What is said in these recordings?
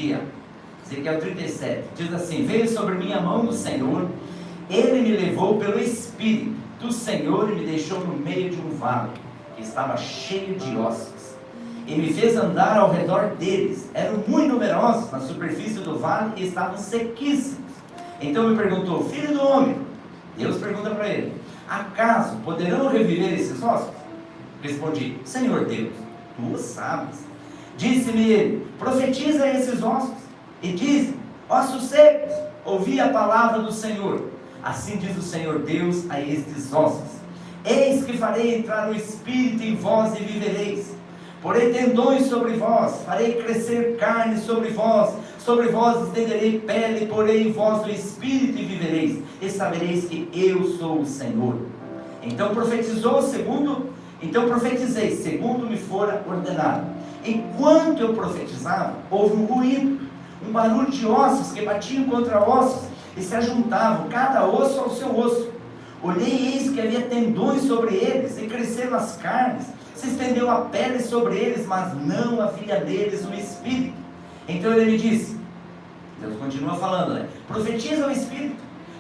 dia. Ezequiel 37, diz assim: veio sobre mim a mão do Senhor, Ele me levou pelo Espírito do Senhor e me deixou no meio de um vale, que estava cheio de ossos, e me fez andar ao redor deles. Eram muito numerosos na superfície do vale e estavam sequíssimos. Então me perguntou: filho do homem, Deus pergunta para ele: acaso poderão reviver esses ossos? Respondi: Senhor Deus, tu sabes. Disse-me ele: profetiza a esses ossos e diz: ossos secos, ouvi a palavra do Senhor. Assim diz o Senhor Deus a estes ossos: eis que farei entrar o Espírito em vós e vivereis. Porei tendões sobre vós, farei crescer carne sobre vós estenderei pele, porei em vós o Espírito e vivereis, e sabereis que eu sou o Senhor. Então profetizei, segundo me fora ordenado. Enquanto eu profetizava, houve um ruído, um barulho de ossos que batiam contra ossos e se ajuntavam, cada osso ao seu osso. Olhei e eis que havia tendões sobre eles, e cresceram as carnes, se estendeu a pele sobre eles, mas não havia neles o Espírito. Então ele me disse, Deus continua falando, né? Profetiza o Espírito,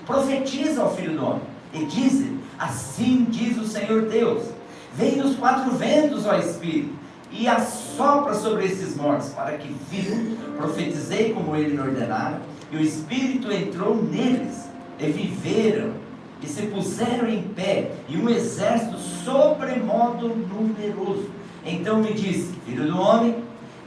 profetiza ao Filho do Homem, e diz-lhe: assim diz o Senhor Deus: vem dos quatro ventos, ó Espírito, e assopra sobre esses mortos, para que vivam. Profetizei como ele me ordenara, e o Espírito entrou neles, e viveram, e se puseram em pé, e um exército sobremodo numeroso. Então me disse: filho do homem,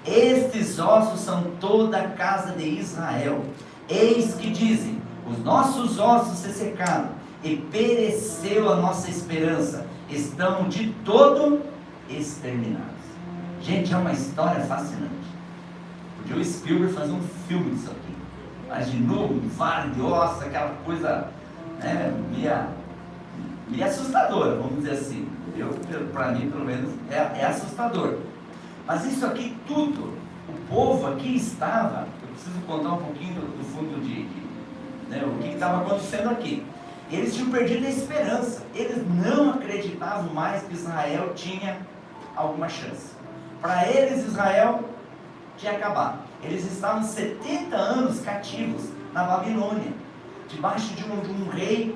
estes ossos são toda a casa de Israel. Eis que dizem: os nossos ossos se secaram, e pereceu a nossa esperança, estão de todo exterminados. Gente, é uma história fascinante. Podia o Spielberg fazer um filme disso aqui. Imaginou um vale de ossos, aquela coisa, né, meio assustadora, vamos dizer assim. Para mim, pelo menos, é assustador. Mas isso aqui tudo, o povo aqui estava, eu preciso contar um pouquinho do fundo né, o que estava acontecendo aqui. Eles tinham perdido a esperança, eles não acreditavam mais que Israel tinha alguma chance. Para eles, Israel tinha acabado. Eles estavam 70 anos cativos na Babilônia, debaixo de um rei,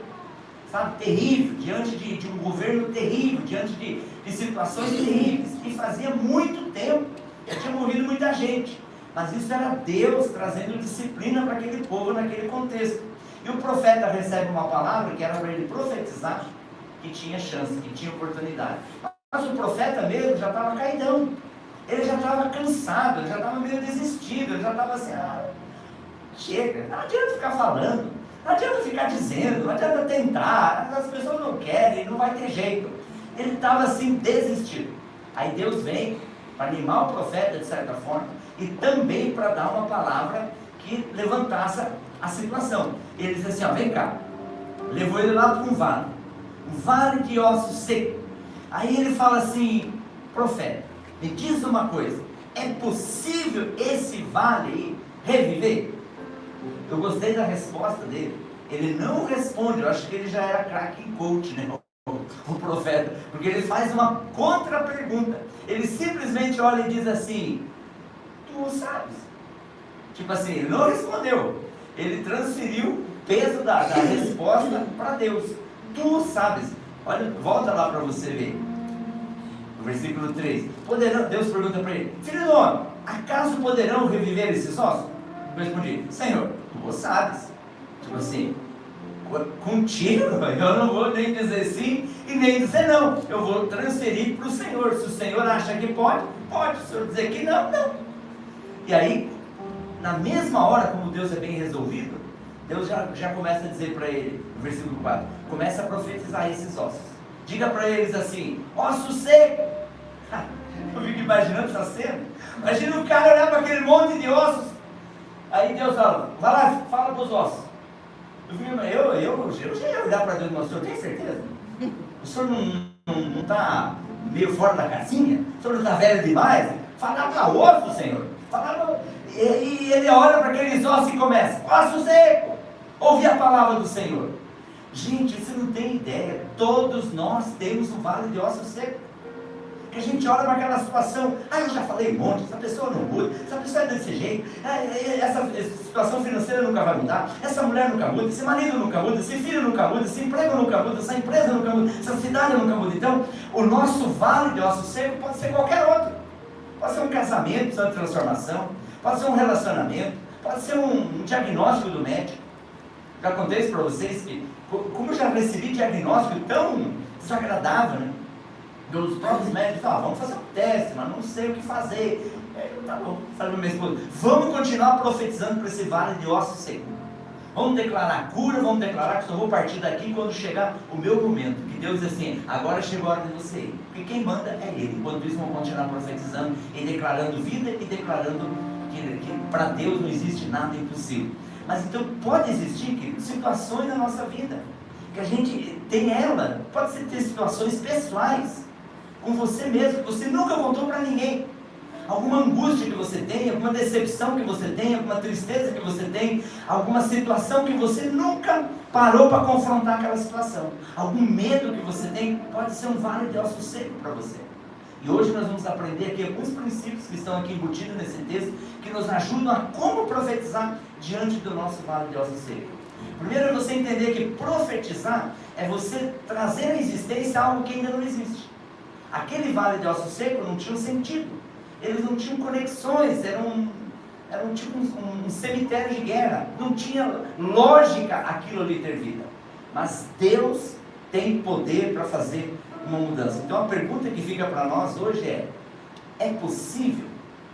sabe, terrível, diante de um governo terrível, diante de situações terríveis, e fazia muito tempo, já tinha morrido muita gente, mas isso era Deus trazendo disciplina para aquele povo naquele contexto. E o profeta recebe uma palavra que era para ele profetizar, que tinha chance, que tinha oportunidade. Mas o profeta mesmo já estava caidão, ele já estava cansado, ele já estava meio desistido, ele já estava assim: chega, não adianta ficar falando, não adianta ficar dizendo, não adianta tentar, as pessoas não querem, não vai ter jeito. Ele estava assim, desistido. Aí Deus vem para animar o profeta de certa forma, e também para dar uma palavra que levantasse a situação. Ele diz assim: vem cá. Levou ele lá para um vale de ossos secos. Aí ele fala assim: profeta, me diz uma coisa, é possível esse vale aí reviver? Eu gostei da resposta dele. Ele não responde, eu acho que ele já era craque em coach, né, o profeta, porque ele faz uma contra-pergunta. Ele simplesmente olha e diz assim: tu sabes. Tipo assim, ele não respondeu, ele transferiu o peso da resposta para Deus. Tu sabes. Olha, volta lá para você ver no versículo 3. Deus pergunta para ele: filho do homem, acaso poderão reviver esses ossos? Eu respondi: Senhor, tu sabes. Tipo assim, contigo eu não vou nem dizer sim e nem dizer não. Eu vou transferir para o Senhor. Se o Senhor acha que pode, pode. Se o Senhor dizer que não, não. E aí, na mesma hora, como Deus é bem resolvido, Deus já começa a dizer para ele, no versículo 4, começa a profetizar esses ossos. Diga para eles assim: osso seco. Eu fico imaginando essa cena. Imagina o cara olhar para aquele monte de ossos. Aí Deus fala: vai lá, fala para os ossos. Eu já ia olhar para Deus e falar: o senhor tem certeza? O senhor não está meio fora da casinha? O senhor não está velho demais? Fala para osso, Senhor. E ele olha para aqueles ossos e começa: osso seco, ouvi a palavra do Senhor. Gente, você não tem ideia, todos nós temos um vale de ossos secos. Que a gente olha para aquela situação, eu já falei um monte, essa pessoa não muda, essa pessoa é desse jeito, essa situação financeira nunca vai mudar, essa mulher nunca muda, esse marido nunca muda, esse filho nunca muda, esse emprego nunca muda, essa empresa nunca muda, essa cidade nunca muda. Então, o nosso vale de ossos secos pode ser qualquer outro. Pode ser um casamento precisando de transformação, pode ser um relacionamento, pode ser um diagnóstico do médico. Já contei isso para vocês, que como eu já recebi diagnóstico tão desagradável, né? Dos próprios médicos, vamos fazer um teste, mas não sei o que fazer. Tá bom, sabe a minha esposa, vamos continuar profetizando para esse vale de ossos secos. Vamos declarar cura, vamos declarar que só vou partir daqui quando chegar o meu momento. Que Deus diz assim, agora chegou a hora de você ir. Porque quem manda é Ele. Enquanto isso, vamos continuar profetizando e declarando vida e declarando que para Deus não existe nada impossível. Mas então pode existir situações na nossa vida que a gente tem ela. Pode ser ter situações pessoais com você mesmo, que você nunca contou para ninguém. Alguma angústia que você tem, alguma decepção que você tem, alguma tristeza que você tem, alguma situação que você nunca parou para confrontar aquela situação, algum medo que você tem, pode ser um vale de ossos secos para você. E hoje nós vamos aprender aqui alguns princípios que estão aqui embutidos nesse texto, que nos ajudam a como profetizar diante do nosso vale de ossos secos. Primeiro é você entender que profetizar é você trazer à existência algo que ainda não existe. Aquele vale de ossos secos não tinha um sentido, eles não tinham conexões, era tipo um cemitério de guerra, não tinha lógica aquilo ali ter vida. Mas Deus tem poder para fazer uma mudança. Então a pergunta que fica para nós hoje é possível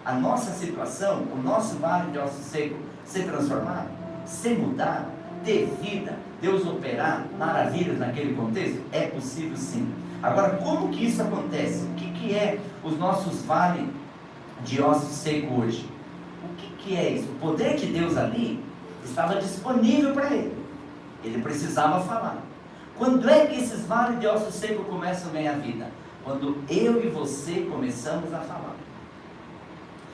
a nossa situação, o nosso vale de ossos secos ser transformado, ser mudado, ter vida, Deus operar maravilhas naquele contexto? É possível sim. Agora, como que isso acontece? O que é os nossos vales de ossos secos hoje? O que é isso? O poder de Deus ali estava disponível para ele. Ele precisava falar. Quando é que esses vales de ossos secos começam a ganhar vida? Quando eu e você começamos a falar.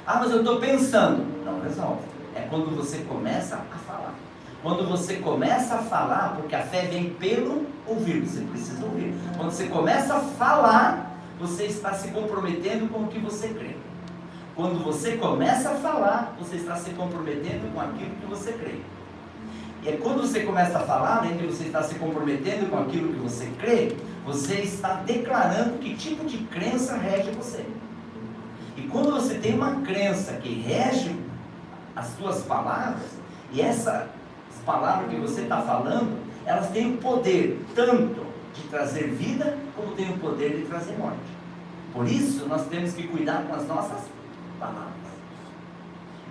Mas eu estou pensando. Não resolve. É quando você começa a falar. Quando você começa a falar, porque a fé vem pelo ouvir, você precisa ouvir. Quando você começa a falar, você está se comprometendo com o que você crê. Quando você começa a falar, você está se comprometendo com aquilo que você crê. E é quando você começa a falar, além de você estar se comprometendo com aquilo que você crê, você está declarando que tipo de crença rege você. E quando você tem uma crença que rege as suas palavras, e essas palavras que você está falando, elas têm o poder tanto de trazer vida, como têm o poder de trazer morte. Por isso, nós temos que cuidar com as nossas palavras.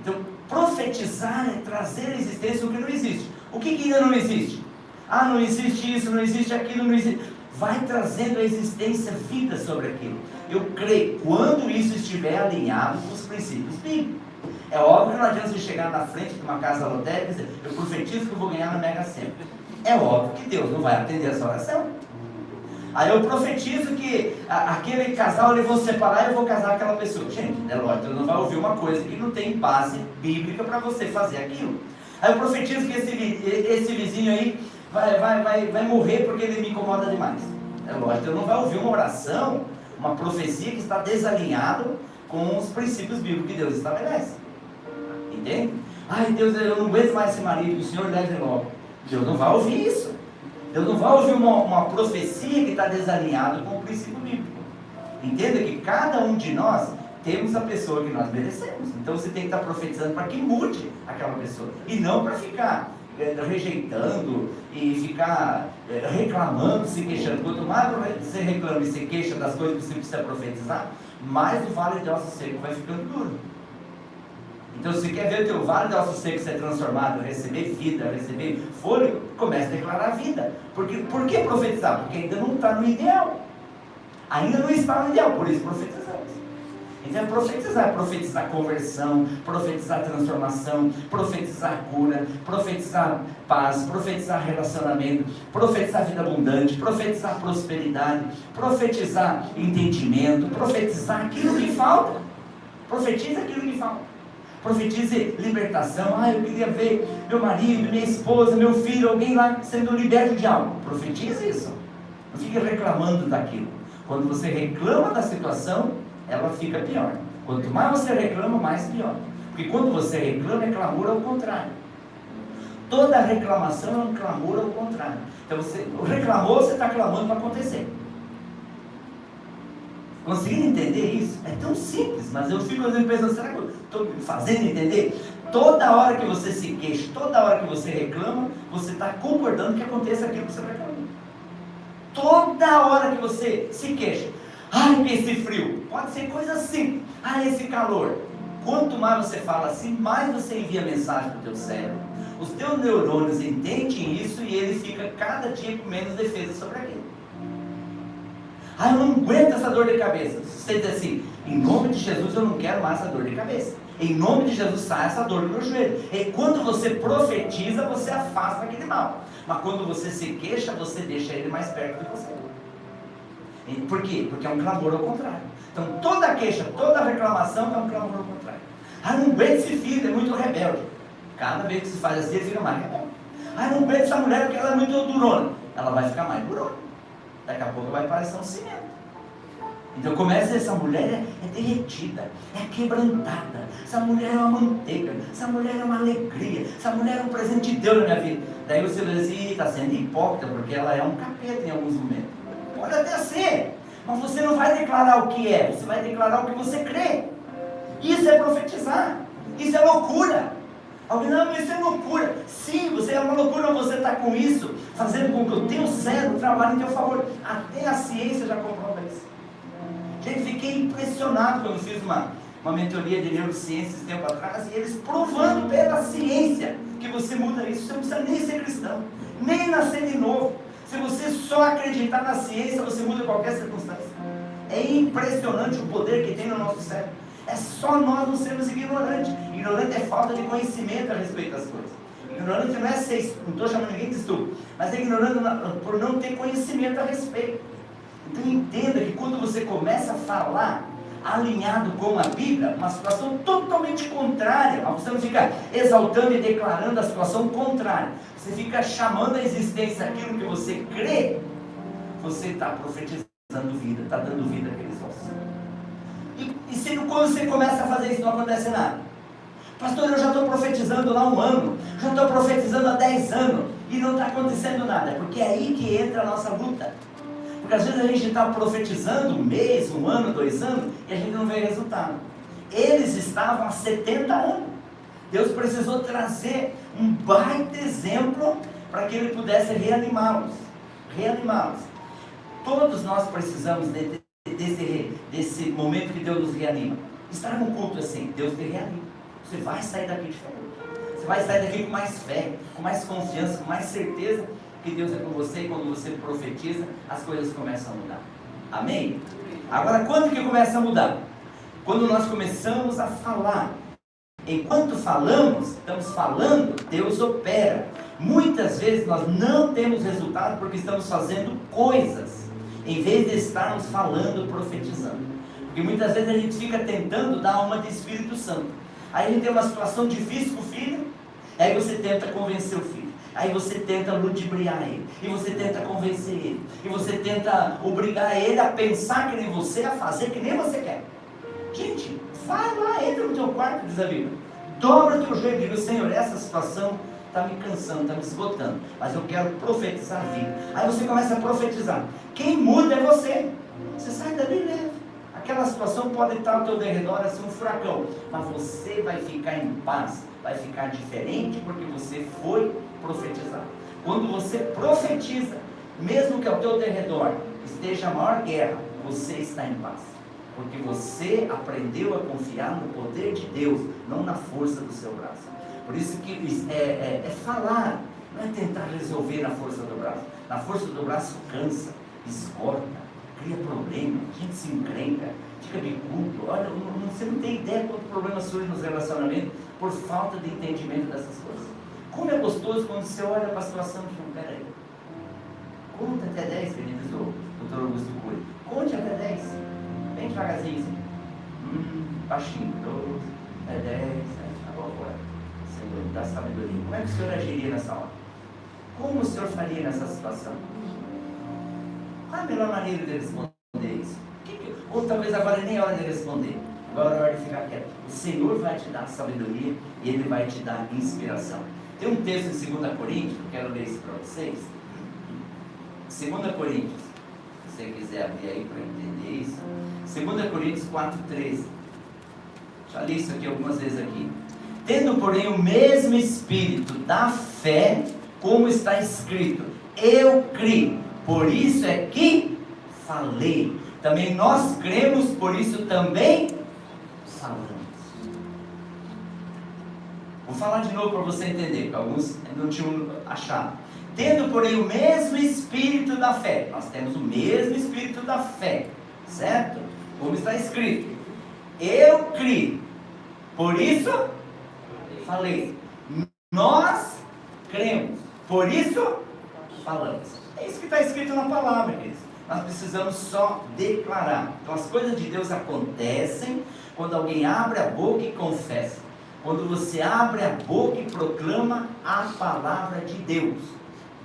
Então, profetizar é trazer à existência o que não existe. O que ainda não existe? Não existe isso, não existe aquilo, não existe. Vai trazendo à existência vida sobre aquilo. Eu creio, quando isso estiver alinhado com os princípios bíblicos. É óbvio que não adianta você chegar na frente de uma casa lotérica e dizer, eu profetizo que eu vou ganhar na Mega Sena. É óbvio que Deus não vai atender essa oração. Aí eu profetizo que aquele casal eles vão se separar e eu vou casar com aquela pessoa. Gente, é lógico, não vai ouvir uma coisa que não tem base bíblica para você fazer aquilo. Aí eu profetizo que esse vizinho aí vai morrer porque ele me incomoda demais. É lógico, eu não vai ouvir uma oração, uma profecia que está desalinhado com os princípios bíblicos que Deus estabelece. Entende? Deus, eu não aguento mais esse marido, o Senhor leve logo. Deus não vai ouvir isso. Deus não vai ouvir uma profecia que está desalinhada com o princípio bíblico. Entenda que cada um de nós temos a pessoa que nós merecemos. Então você tem que estar profetizando para que mude aquela pessoa. E não para ficar rejeitando e ficar reclamando, se queixando. Quanto mais você reclama e se queixa das coisas que você precisa profetizar, mais o vale de ossos secos vai ficando duro. Então, se você quer ver o teu vale de ossos secos ser transformado, receber vida, receber fôlego, comece a declarar vida. Por que profetizar? Porque ainda não está no ideal. Ainda não está no ideal, por isso profetizamos. Então é profetizar conversão, profetizar transformação, profetizar cura, profetizar paz, profetizar relacionamento, profetizar vida abundante, profetizar prosperidade, profetizar entendimento, profetizar aquilo que falta. Profetize aquilo que falta. Profetize libertação. Eu queria ver meu marido, minha esposa, meu filho, alguém lá sendo liberto de algo. Profetize isso. Não fique reclamando daquilo. Quando você reclama da situação, ela fica pior. Quanto mais você reclama, mais pior. Porque quando você reclama, é clamor ao contrário. Toda reclamação é um clamor ao contrário. Então você reclamou, você está clamando para acontecer. Conseguiram entender isso? É tão simples, mas eu fico às vezes pensando, será que eu estou me fazendo entender? Toda hora que você se queixa, toda hora que você reclama, você está concordando que aconteça aquilo que você reclamou. Toda hora que você se queixa, ai, que esse frio, pode ser coisa simples, ai, esse calor. Quanto mais você fala assim, mais você envia mensagem para o teu cérebro. Os teus neurônios entendem isso e ele fica cada dia com menos defesa sobre aquilo. Ah, eu não aguento essa dor de cabeça. Você diz assim, em nome de Jesus eu não quero mais essa dor de cabeça. Em nome de Jesus sai essa dor do meu joelho. E quando você profetiza, você afasta aquele mal. Mas quando você se queixa, você deixa ele mais perto de você. Por quê? Porque é um clamor ao contrário. Então toda queixa, toda reclamação é um clamor ao contrário. Ah, não aguento esse filho, é muito rebelde. Cada vez que se faz assim, ele fica mais rebelde. Ah, não aguento essa mulher porque ela é muito durona. Ela vai ficar mais durona. Daqui a pouco vai parecer um cimento. Então começa a dizer, essa mulher é derretida, é quebrantada, essa mulher é uma manteiga, essa mulher é uma alegria, essa mulher é um presente de Deus na minha vida. Daí você vai dizer assim, está sendo hipócrita, porque ela é um capeta em alguns momentos. Pode até ser, mas você não vai declarar o que é, você vai declarar o que você crê. Isso é profetizar, isso é loucura. Alguém, não, isso é loucura. Sim, você é uma loucura, você está com isso, fazendo com que o teu cérebro trabalhe em teu favor. Até a ciência já comprova isso. Gente, fiquei impressionado quando fiz uma mentoria de neurociências tempo atrás, e eles provando pela ciência que você muda isso. Você não precisa nem ser cristão, nem nascer de novo. Se você só acreditar na ciência, você muda qualquer circunstância. É impressionante o poder que tem no nosso cérebro. É só nós não sermos ignorantes. Ignorante é falta de conhecimento a respeito das coisas. Ignorante não é ser, não estou chamando ninguém de estúpido, mas é ignorante por não ter conhecimento a respeito. Então entenda que quando você começa a falar alinhado com a Bíblia, uma situação totalmente contrária, mas você não fica exaltando e declarando a situação contrária, você fica chamando a existência aquilo que você crê, você está profetizando vida, está dando vida àqueles ossos. E se quando você começa a fazer isso não acontece nada? Pastor, eu já estou profetizando lá há 1 ano, já estou profetizando há 10 anos e não está acontecendo nada. É porque é aí que entra a nossa luta. Porque às vezes a gente está profetizando 1 mês, 1 ano, 2 anos e a gente não vê resultado. Eles estavam há 70 anos. Deus precisou trazer um baita exemplo para que Ele pudesse reanimá-los. Reanimá-los. Todos nós precisamos desse momento que Deus nos reanima. Estar num culto assim, Deus te reanima. Você vai sair daqui diferente. Você vai sair daqui com mais fé, com mais confiança, com mais certeza que Deus é com você, e quando você profetiza, as coisas começam a mudar. Amém? Agora, quando que começa a mudar? Quando nós começamos a falar. Enquanto falamos, estamos falando, Deus opera. Muitas vezes nós não temos resultado porque estamos fazendo coisas, em vez de estarmos falando, profetizando. Porque muitas vezes a gente fica tentando dar uma de Espírito Santo. Aí a gente tem uma situação difícil com o filho, aí você tenta convencer o filho. Aí você tenta ludibriar ele, e você tenta convencer ele, e você tenta obrigar ele a pensar que nem você, a fazer que nem você quer. Gente, vai lá, entra no teu quarto, diz a Bíblia, dobra o teu joelho e diga, Senhor, essa situação está me cansando, está me esgotando, mas eu quero profetizar a vida. Aí você começa a profetizar. Quem muda é você. Você sai dali leve. Aquela situação pode estar ao teu derredor, assim, um furacão, mas você vai ficar em paz, vai ficar diferente porque você foi profetizar. Quando você profetiza, mesmo que ao teu derredor esteja a maior guerra, você está em paz, porque você aprendeu a confiar no poder de Deus, não na força do seu braço. Por isso que é falar, não é tentar resolver na força do braço. Na força do braço cansa, esgota, cria problema, a gente se encrenca, fica bicudo. Olha, você não tem ideia quanto problema surge nos relacionamentos por falta de entendimento dessas coisas. Como é gostoso quando você olha para a situação e diz, peraí, conta até 10, que ele diz o Dr. Augusto Cury. Conte até 10, bem devagarzinho assim. Baixinho, 12, 10, agora, Senhor, dá sabedoria. Como é que o Senhor agiria nessa hora? Como o Senhor faria nessa situação? Qual a melhor maneira de responder isso? ou talvez agora nem é hora de responder, agora é hora de ficar quieto. O Senhor vai te dar sabedoria e Ele vai te dar inspiração. Tem um texto em 2 Coríntios, eu quero ler isso para vocês. 2 Coríntios, se você quiser abrir aí para entender isso. 2 Coríntios 4,13. Já li isso aqui algumas vezes aqui. Tendo, porém, o mesmo espírito da fé, como está escrito, eu criei, por isso é que falei. Também nós cremos, por isso também falamos. Vou falar de novo para você entender, que alguns não tinham achado. Tendo, porém, o mesmo espírito da fé. Nós temos o mesmo espírito da fé, certo? Como está escrito, eu criei, por isso falei. Nós cremos, por isso falamos. É isso que está escrito na palavra, queridos. Nós precisamos só declarar. Então as coisas de Deus acontecem quando alguém abre a boca e confessa. Quando você abre a boca e proclama a palavra de Deus.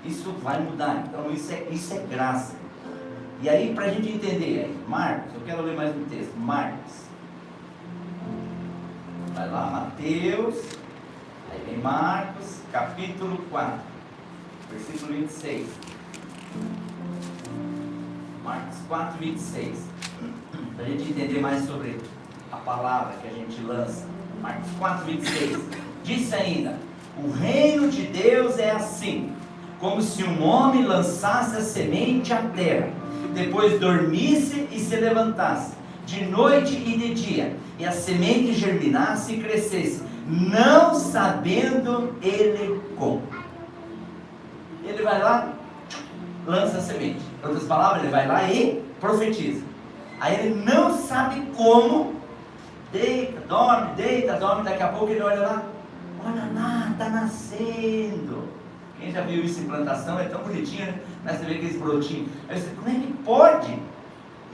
Isso vai mudar. Então isso é graça. E aí, para a gente entender, aí, Marcos, eu quero ler mais um texto. Marcos. Vai lá, Mateus. Aí vem Marcos, capítulo 4, versículo 26. Marcos 4, 26. Para a gente entender mais sobre a palavra que a gente lança. Marcos 4, 26. Disse ainda: o reino de Deus é assim, como se um homem lançasse a semente à terra, depois dormisse e se levantasse, de noite e de dia, e a semente germinasse e crescesse, não sabendo ele como. Ele vai lá, lança a semente. Em outras palavras, ele vai lá e profetiza. Aí ele não sabe como, deita, dorme, daqui a pouco ele olha lá, olha lá, está nascendo. Quem já viu isso em plantação, é tão bonitinho, né? Mas você vê aqueles brotinhos. Aí você, como é que pode?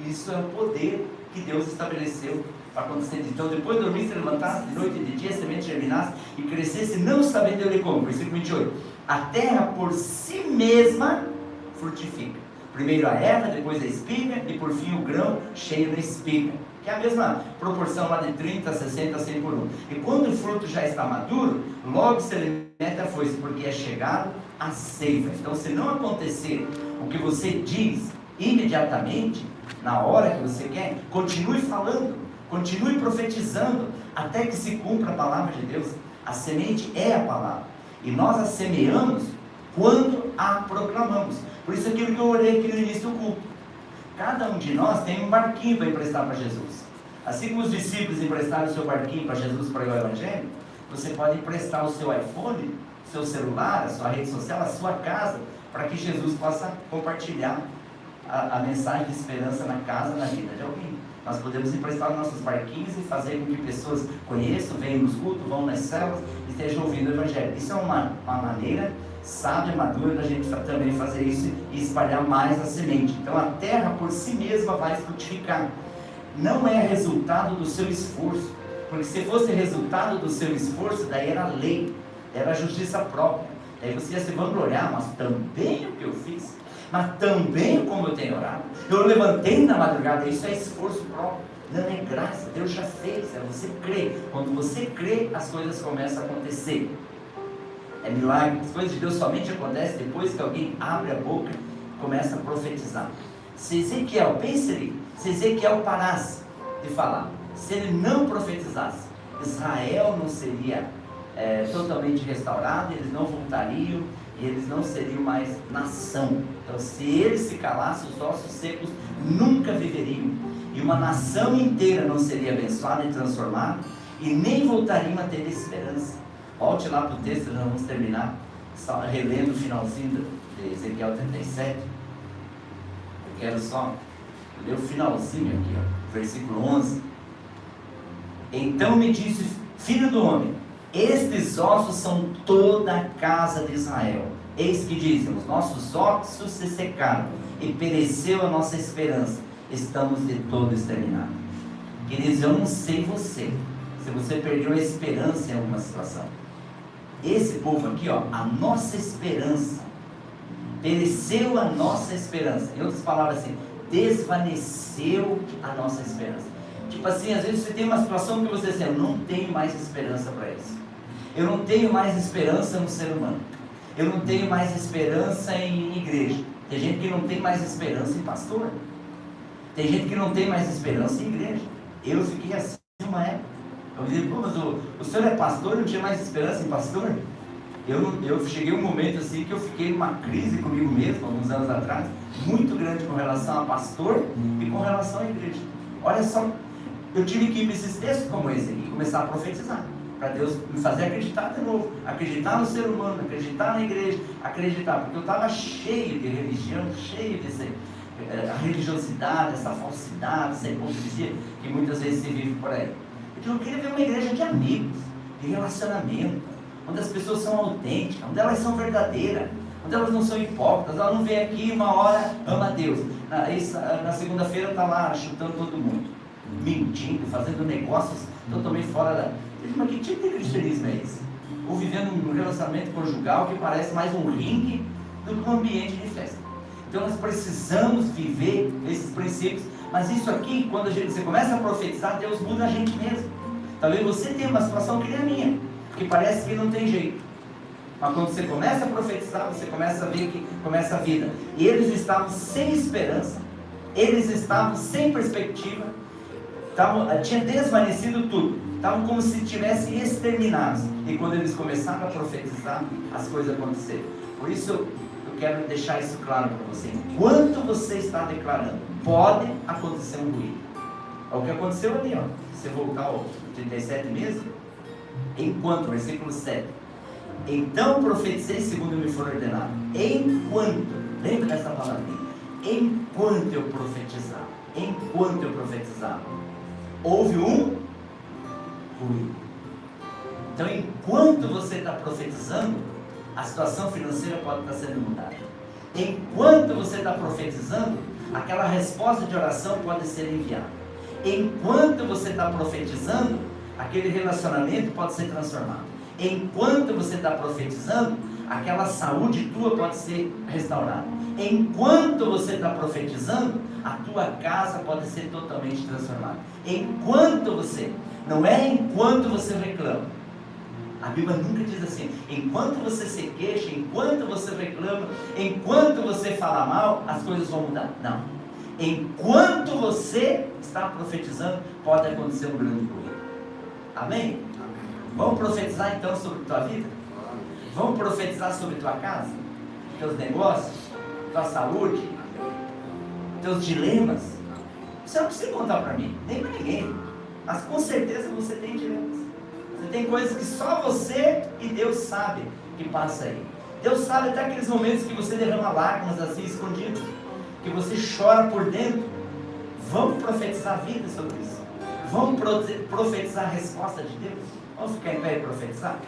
Isso é o poder que Deus estabeleceu para acontecer. Então, depois de dormir, se levantasse, de noite e de dia, a semente germinasse e crescesse, não sabendo ele como. Versículo 28. A terra por si mesma frutifica. Primeiro a erva, depois a espiga e por fim o grão cheio da espiga. Que é a mesma proporção lá de 30, 60, 100 por 1. E quando o fruto já está maduro, logo se alimenta a foice, porque é chegado a ceifa. Então, se não acontecer o que você diz imediatamente, na hora que você quer, continue falando, continue profetizando, até que se cumpra a palavra de Deus. A semente é a palavra, e nós a semeamos quando a proclamamos. Por isso aquilo que eu orei aqui no início do culto. Cada um de nós tem um barquinho para emprestar para Jesus. Assim como os discípulos emprestaram o seu barquinho para Jesus para o Evangelho, você pode emprestar o seu iPhone, o seu celular, a sua rede social, a sua casa, para que Jesus possa compartilhar a mensagem de esperança na casa, na vida de alguém. Nós podemos emprestar os nossos barquinhos e fazer com que pessoas conheçam, venham nos cultos, vão nas células e estejam ouvindo o Evangelho. Isso é uma maneira sábia, madura da gente também fazer isso e espalhar mais a semente. Então a terra por si mesma vai frutificar. Não é resultado do seu esforço, porque se fosse resultado do seu esforço, daí era lei, era justiça própria. Daí você ia se vangloriar, mas também o que eu fiz, mas também como eu tenho orado, eu levantei na madrugada, isso é esforço próprio. Não é graça, Deus já fez, é você crer. Quando você crê, as coisas começam a acontecer. É milagre, as coisas de Deus somente acontecem depois que alguém abre a boca e começa a profetizar. Se Ezequiel, pense ali, se Ezequiel parasse de falar, se ele não profetizasse, Israel não seria totalmente restaurado, eles não voltariam, e eles não seriam mais nação. Então, se eles se calassem, os ossos secos nunca viveriam, e uma nação inteira não seria abençoada e transformada, e nem voltariam a ter esperança. Volte lá para o texto, nós vamos terminar só relendo o finalzinho de Ezequiel 37. Eu quero só ler o finalzinho aqui, ó, versículo 11. Então me disse, filho do homem, estes ossos são toda a casa de Israel. Eis que dizem, os nossos ossos se secaram e pereceu a nossa esperança, estamos de todo exterminados. Queridos, eu não sei você, se você perdeu a esperança em alguma situação. Esse povo aqui, ó, a nossa esperança, pereceu a nossa esperança. Em outras palavras assim, desvaneceu a nossa esperança. Tipo assim, às vezes você tem uma situação que você diz, eu não tenho mais esperança para isso. Eu não tenho mais esperança no ser humano. Eu não tenho mais esperança em igreja. Tem gente que não tem mais esperança em pastor. Tem gente que não tem mais esperança em igreja. Eu fiquei assim uma época. Eu dizia, pô, mas o senhor é pastor e não tinha mais esperança em pastor? Eu cheguei um momento assim que eu fiquei numa crise comigo mesmo, alguns anos atrás, muito grande com relação a pastor e com relação à igreja. Olha só, eu tive que ir para esses textos como esse aqui, começar a profetizar, para Deus me fazer acreditar de novo, acreditar no ser humano, acreditar na igreja, acreditar, porque eu estava cheio de religião, cheio de a religiosidade, essa falsidade, essa hipocrisia que muitas vezes se vive por aí. Eu queria ver uma igreja de amigos, de relacionamento, onde as pessoas são autênticas, onde elas são verdadeiras, onde elas não são hipócritas. Ela não vem aqui uma hora, ama a Deus, na segunda-feira está lá chutando todo mundo, mentindo, fazendo negócios totalmente fora da... Mas que tipo de cristianismo é esse? Ou vivendo um relacionamento conjugal que parece mais um ringue do que um ambiente de festa. Então nós precisamos viver esses princípios. Mas isso aqui, quando você começa a profetizar, Deus muda a gente mesmo. Talvez você tenha uma situação que nem a minha, que parece que não tem jeito. Mas quando você começa a profetizar, você começa a ver que começa a vida. E eles estavam sem esperança, eles estavam sem perspectiva, tinha desvanecido tudo, estavam como se tivessem exterminados. E quando eles começaram a profetizar, as coisas aconteceram. Por isso eu quero deixar isso claro para você. Enquanto você está declarando, pode acontecer um ruído. É o que aconteceu ali, ó. Se você voltar ao 37 mesmo, enquanto, versículo 7. Então profetizei segundo me for ordenado. Enquanto, lembra dessa palavra? Enquanto eu profetizava, houve um ruído. Então, enquanto você está profetizando, a situação financeira pode estar sendo mudada. Enquanto você está profetizando, aquela resposta de oração pode ser enviada. Enquanto você está profetizando, aquele relacionamento pode ser transformado. Enquanto você está profetizando, aquela saúde tua pode ser restaurada. Enquanto você está profetizando, a tua casa pode ser totalmente transformada. Enquanto você, não é enquanto você reclama. A Bíblia nunca diz assim, enquanto você se queixa, enquanto você reclama, enquanto você fala mal, as coisas vão mudar. Não. Enquanto você está profetizando, pode acontecer um grande ruído. Amém? Vamos profetizar então sobre tua vida? Vamos profetizar sobre tua casa? Teus negócios? Tua saúde? Teus dilemas? Você não precisa contar para mim, nem para ninguém. Mas com certeza você tem dilemas. Você tem coisas que só você e Deus sabe que passa aí. Deus sabe até aqueles momentos que você derrama lágrimas assim escondidas, que você chora por dentro. Vamos profetizar a vida sobre isso. Vamos profetizar a resposta de Deus. Vamos ficar em pé e profetizar?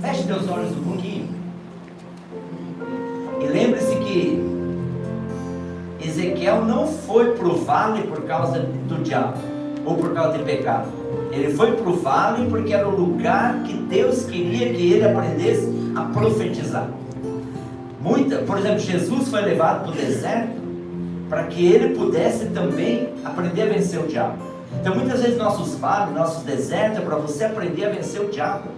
Feche teus olhos um pouquinho. E lembre-se que Ezequiel não foi para o vale por causa do diabo, ou por causa de pecado. Ele foi para o vale porque era o lugar que Deus queria que ele aprendesse a profetizar. Por exemplo, Jesus foi levado para o deserto para que ele pudesse também aprender a vencer o diabo. Então muitas vezes nossos vales, nossos desertos é para você aprender a vencer o diabo.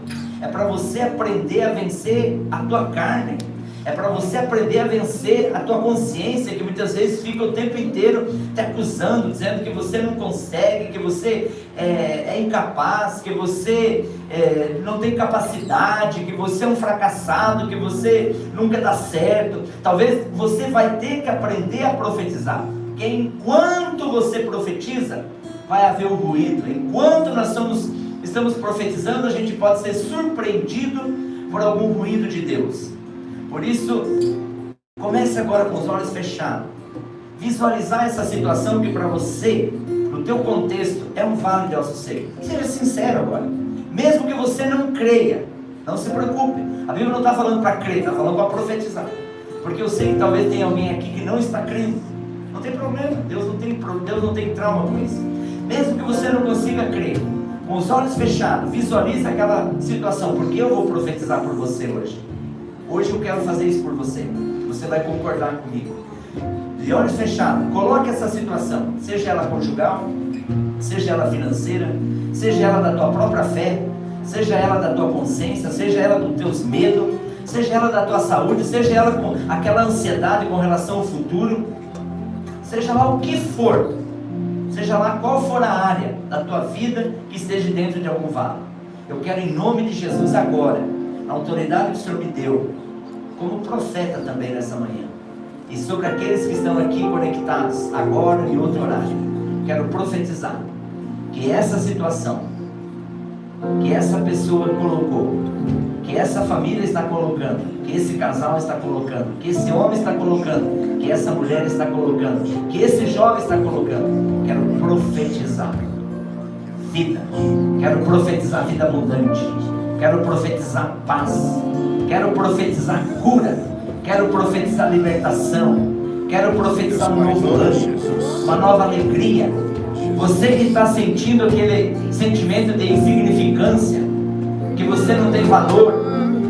É para você aprender a vencer a tua carne. É para você aprender a vencer a tua consciência, que muitas vezes fica o tempo inteiro te acusando, dizendo que você não consegue, que você é incapaz, que você não tem capacidade, que você é um fracassado, que você nunca dá certo. Talvez você vai ter que aprender a profetizar, porque enquanto você profetiza, vai haver um ruído. Enquanto nós estamos profetizando, a gente pode ser surpreendido por algum ruído de Deus. Por isso, comece agora com os olhos fechados, visualizar essa situação que para você, no teu contexto, é um vale de ossos secos. Seja sincero agora, mesmo que você não creia, não se preocupe, a Bíblia não está falando para crer, está falando para profetizar, porque eu sei que talvez tenha alguém aqui que não está crendo, não tem problema, Deus não tem trauma com isso. Mesmo que você não consiga crer, com os olhos fechados, visualize aquela situação, porque eu vou profetizar por você hoje. Hoje eu quero fazer isso por você. Você vai concordar comigo. De olhos fechados, coloque essa situação, seja ela conjugal, seja ela financeira, seja ela da tua própria fé, seja ela da tua consciência, seja ela dos teus medos, seja ela da tua saúde, seja ela com aquela ansiedade com relação ao futuro, seja lá o que for, seja lá qual for a área da tua vida que esteja dentro de algum vale. Eu quero, em nome de Jesus, agora, a autoridade que o Senhor me deu, como profeta também nessa manhã, e sobre aqueles que estão aqui conectados agora em outro horário, quero profetizar que essa situação, que essa pessoa colocou, que essa família está colocando, que esse casal está colocando, que esse homem está colocando, que essa mulher está colocando, que esse jovem está colocando, quero profetizar vida, quero profetizar vida abundante, quero profetizar paz, quero profetizar cura, quero profetizar libertação, quero profetizar um novo ânimo, uma nova alegria. Você que está sentindo aquele sentimento de insignificância, que você não tem valor,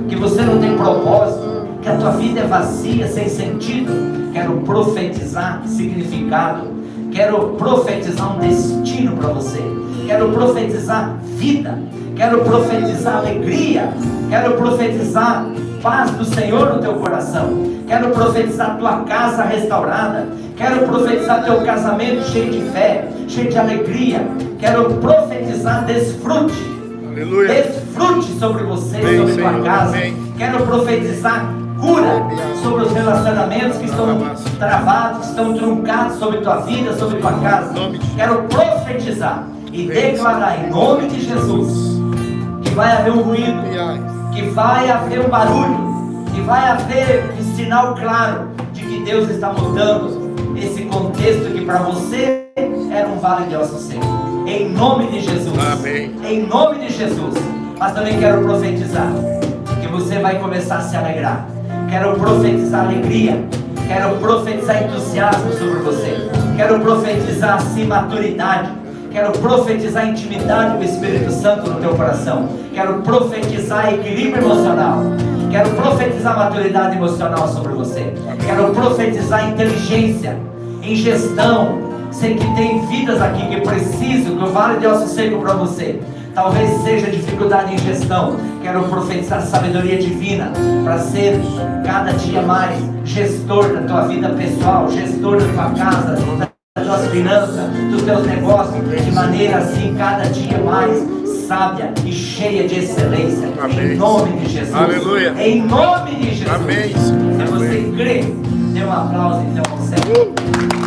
que você não tem propósito, que a tua vida é vazia, sem sentido, quero profetizar significado, quero profetizar um destino para você, quero profetizar vida, quero profetizar alegria, quero profetizar paz do Senhor no teu coração, quero profetizar tua casa restaurada, quero profetizar teu casamento cheio de fé, cheio de alegria, quero profetizar desfrute, aleluia, desfrute sobre você, bem, sobre Senhor, tua casa, bem. Quero profetizar cura sobre os relacionamentos que estão travados, que estão truncados sobre tua vida, sobre tua casa. Quero profetizar e declarar em nome de Jesus que vai haver um ruído, que vai haver um barulho, que vai haver um sinal claro de que Deus está mudando esse contexto que para você era um vale de ossos secos. Em nome de Jesus. Amém. Em nome de Jesus. Mas também quero profetizar que você vai começar a se alegrar. Quero profetizar alegria. Quero profetizar entusiasmo sobre você. Quero profetizar assim maturidade. Quero profetizar intimidade com o Espírito Santo no teu coração. Quero profetizar equilíbrio emocional. Quero profetizar maturidade emocional sobre você. Quero profetizar inteligência em gestão. Sei que tem vidas aqui que precisam do vale de osso seco para você. Talvez seja dificuldade em gestão. Quero profetizar sabedoria divina para ser cada dia mais gestor da tua vida pessoal, gestor da tua casa, das tuas finanças, dos teus negócios, de maneira assim cada dia mais sábia e cheia de excelência. Amém. Em nome de Jesus. Aleluia. Em nome de Jesus. Amém. Se você crê, dê um aplauso então ao céu.